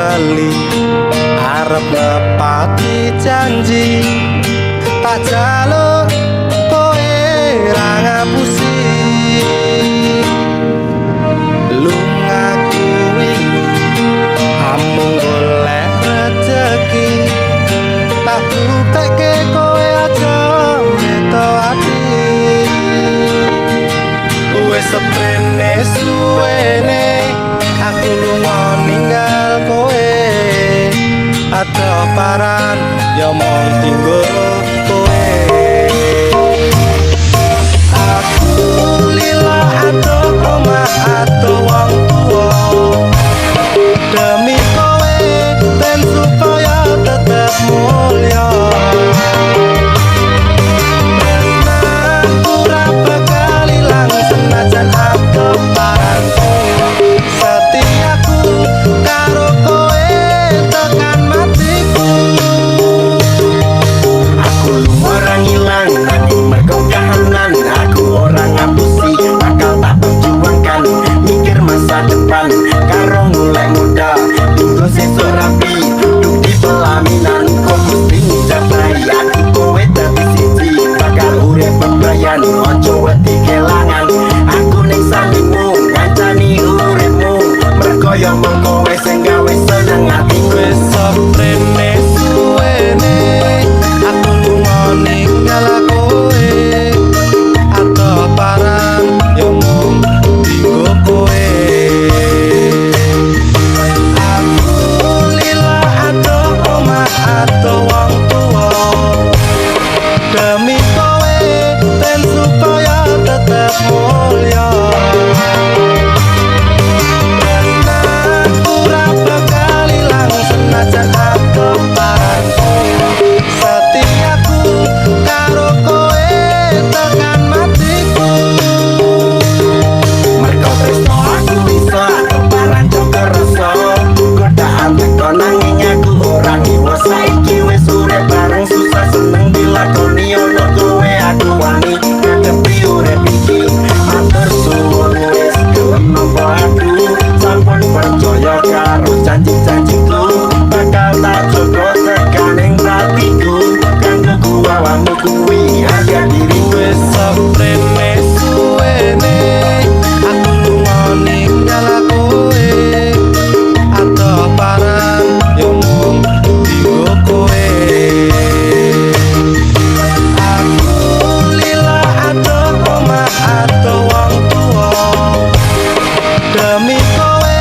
lali arep nepati janji tak jaluk kowe ra ngapusi lungaku iki amung golek rezeki tak buktekke kowe aja meto ati wis seprene suwene aku lunga ninggal kowe ada paran ya mong tinggo kowe aku lila ato omah ato wong tuwa demi kowe ben supaya tetep mulya ora bakal ilang senajan aku paranku setiaku karo kowe tekan matiku aku ora ngilang nanging mergo kahanan aku ora ngapusi bakal tak perjuangkan mikir masa depan karo mulai muda tunggu sesuk rapi duduk di pelaminan kok mesti njabai aku kowe dadi siji bakal urip bebrayan ojo wedi kelangan aku ning salimu ngancani uripmu mergo yo mung kowe sing gawe seneng atiku wis seprene suwene aku lunga ninggal kowe ato paran yo mung tinggo kowe aku lila ato omah ato wong tuwa demi kowe ben supaya tetep mulya ora bakal ilang senajan aku paranku setiaku karo kowe tekan matiku mergo tresno aku iso aku paran joko rasa godaan teko nanging aku ora ngiwo saiki wis urip bareng susah seneng dilakoni ono kowe aku wani ngadepi urip iki matur suwun wis gelem nampa aku sampun percaya karo janji-janjiku bakal tak jogo tekaning hatiku kanggo kuwawamu kuwi harga diriku wis seprene suwene aku lunga ninggal kowe ato paran yo mung tinggo kowe aku lila ato omah ato wong tuwa demi kowe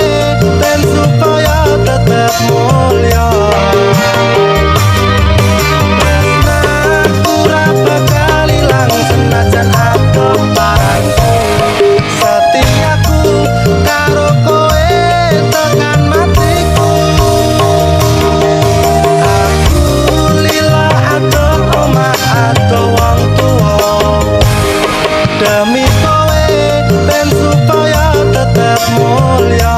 ben supaya tetep mulya ora bakal ilang senajan aku paranku setiaku karo kowe tekan matiku aku lila ato omah ato wong tuwa demi kowe ben supaya tetep mulya